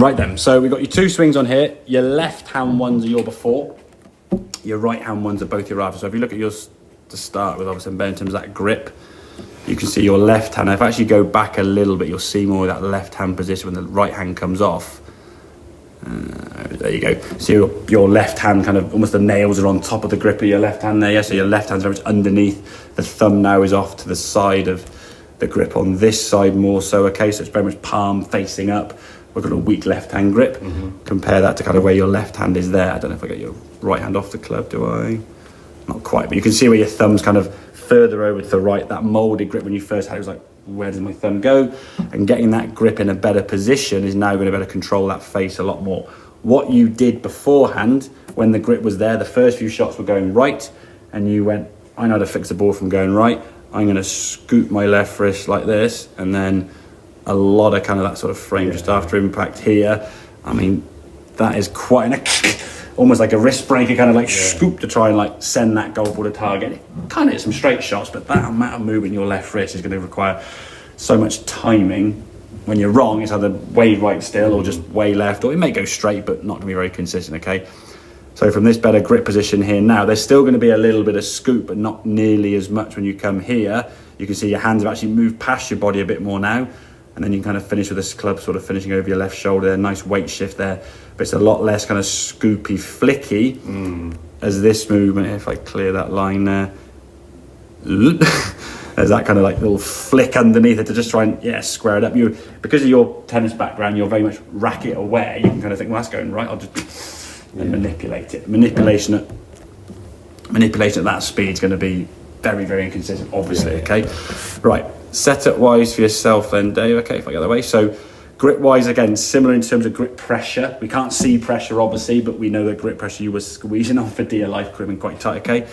Right then, so we've got your two swings on here. Your left hand ones are your before. Your right hand ones are both your after. So if you look at yours to start with, obviously, in terms of that grip, you can see your left hand. If I actually go back a little bit, you'll see more of that left hand position when the right hand comes off. There you go. So your left hand kind of, almost the nails are on top of the grip of your left hand there. Yeah, so your left hand's very much underneath. The thumb now is off to the side of the grip on this side more so. Okay, so it's very much palm facing up. We've got a weak left hand grip. Compare that to kind of where your left hand is there. I don't know if I get your right hand off the club, do I? Not quite, but you can see where your thumb's kind of further over to the right. That moulded grip when you first had it was like, where does my thumb go? And getting that grip in a better position is now going to better control that face a lot more. What you did beforehand, when the grip was there, the first few shots were going right, and you went, I know how to fix the ball from going right. I'm going to scoop my left wrist like this, and then a lot of kind of that sort of frame just after impact here. I mean, that is quite an almost like a wrist breaker kind of like scoop to try and like send that golf ball to target. It kind of hit some straight shots, but that amount of movement in your left wrist is going to require so much timing. When you're wrong, it's either way right still or just way left, or it may go straight, but not going to be very consistent, okay? So from this better grip position here now, there's still going to be a little bit of scoop, but not nearly as much when you come here. You can see your hands have actually moved past your body a bit more now. And then you can kind of finish with this club sort of finishing over your left shoulder there. Nice weight shift there. But it's a lot less kind of scoopy, flicky as this movement. If I clear that line there. There's that kind of like little flick underneath it to just try and, square it up. Because of your tennis background, you're very much racket aware. You can kind of think, well, that's going right. I'll just and manipulate it. Manipulation at that speed is going to be very, very inconsistent, obviously, okay? Right. Setup wise for yourself then, Dave. Okay, if I get that way. So grip wise, again, similar in terms of grip pressure. We can't see pressure obviously, but we know that grip pressure you were squeezing on for dear life, cribbing quite tight, okay?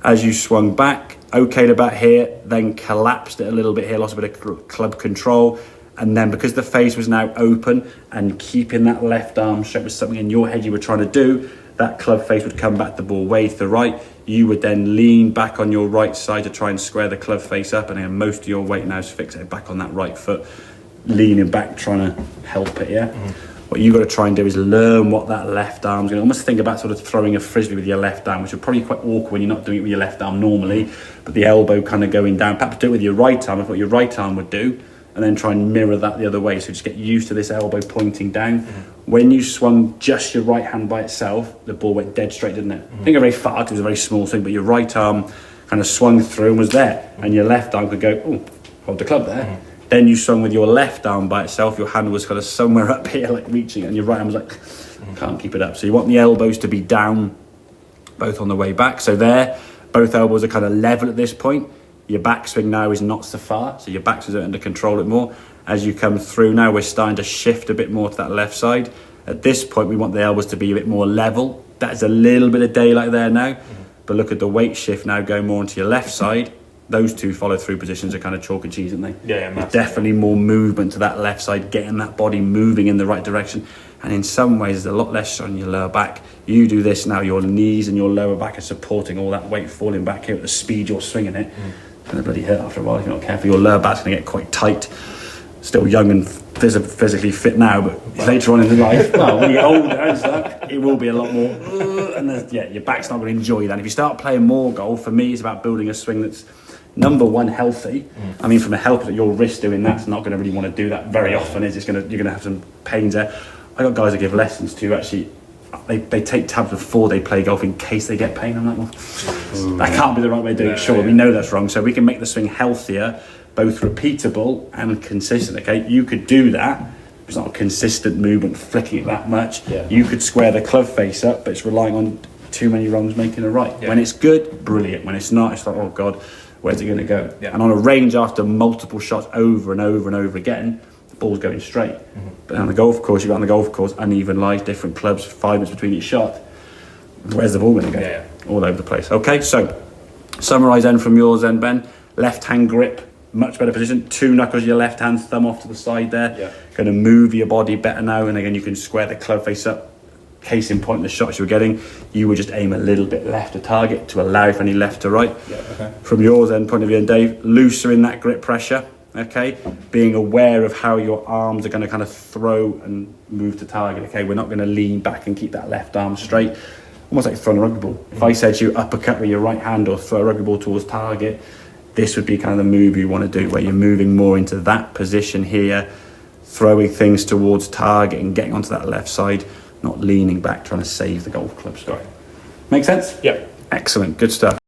As you swung back, okayed about here, then collapsed it a little bit here, lost a bit of club control. And then because the face was now open and keeping that left arm straight was something in your head you were trying to do, that club face would come back the ball way to the right. You would then lean back on your right side to try and square the club face up, and then most of your weight now is fixated back on that right foot, leaning back, trying to help it, What you've got to try and do is learn what that left arm's going to, almost think about sort of throwing a frisbee with your left arm, which would probably be quite awkward when you're not doing it with your left arm normally, but the elbow kind of going down. Perhaps do it with your right arm, of what your right arm would do, and then try and mirror that the other way. So just get used to this elbow pointing down. When you swung just your right hand by itself, the ball went dead straight, didn't it? Didn't go very far, because it was a very small thing, but your right arm kind of swung through and was there, and your left arm could go, oh, hold the club there. Then you swung with your left arm by itself, your hand was kind of somewhere up here, like reaching, and your right arm was like, can't keep it up. So you want the elbows to be down, both on the way back. So there, both elbows are kind of level at this point. Your backswing now is not so far, so your backswing is under control it more. As you come through now, we're starting to shift a bit more to that left side. At this point, we want the elbows to be a bit more level. That's a little bit of daylight there now. But look at the weight shift now going more onto your left side. Those two follow-through positions are kind of chalk and cheese, aren't they? Yeah, definitely more movement to that left side, getting that body moving in the right direction. And in some ways, there's a lot less on your lower back. You do this now, your knees and your lower back are supporting all that weight falling back here at the speed you're swinging it. It's going to bloody hurt after a while if you're not careful. Your lower back's going to get quite tight. Still young and physically fit now, but later on in life, well, when you get older and stuff, it will be a lot more. And your back's not going to enjoy that. If you start playing more golf, for me, it's about building a swing that's number one, healthy. I mean, from a health that your wrist doing that's not going to really want to do that very often. You're going to have some pains there. I got guys I give lessons to actually. They take tabs before they play golf in case they get pain. I'm like, well, that can't be the right way to do it. Sure, we know that's wrong. So we can make the swing healthier, both repeatable and consistent. Okay, you could do that. It's not a consistent movement, flicking it that much. You could square the club face up, but it's relying on too many wrongs making a right. When it's good, brilliant. When it's not, it's like, oh God, where's it going to go? And on a range, after multiple shots over and over and over again, the ball's going straight. But on the golf course, you've got on the golf course, uneven lies, different clubs, 5 minutes between each shot. Where's the ball going to go? All over the place. Okay, so summarise then from yours then, Ben. Left hand grip, much better position. 2 knuckles, your left hand, thumb off to the side there. Going to move your body better now, and again you can square the club face up. Case in point, the shots you were getting, you would just aim a little bit left to target to allow for any left to right. From yours then point of view, and Dave, looser in that grip pressure. okay? Being aware of how your arms are going to kind of throw and move to target, okay? We're not going to lean back and keep that left arm straight, almost like throwing a rugby ball. If I said to you uppercut with your right hand or throw a rugby ball towards target, this would be kind of the move you want to do, where you're moving more into that position here, throwing things towards target and getting onto that left side, not leaning back trying to save the golf club strike. Make sense? Yep. Excellent, good stuff.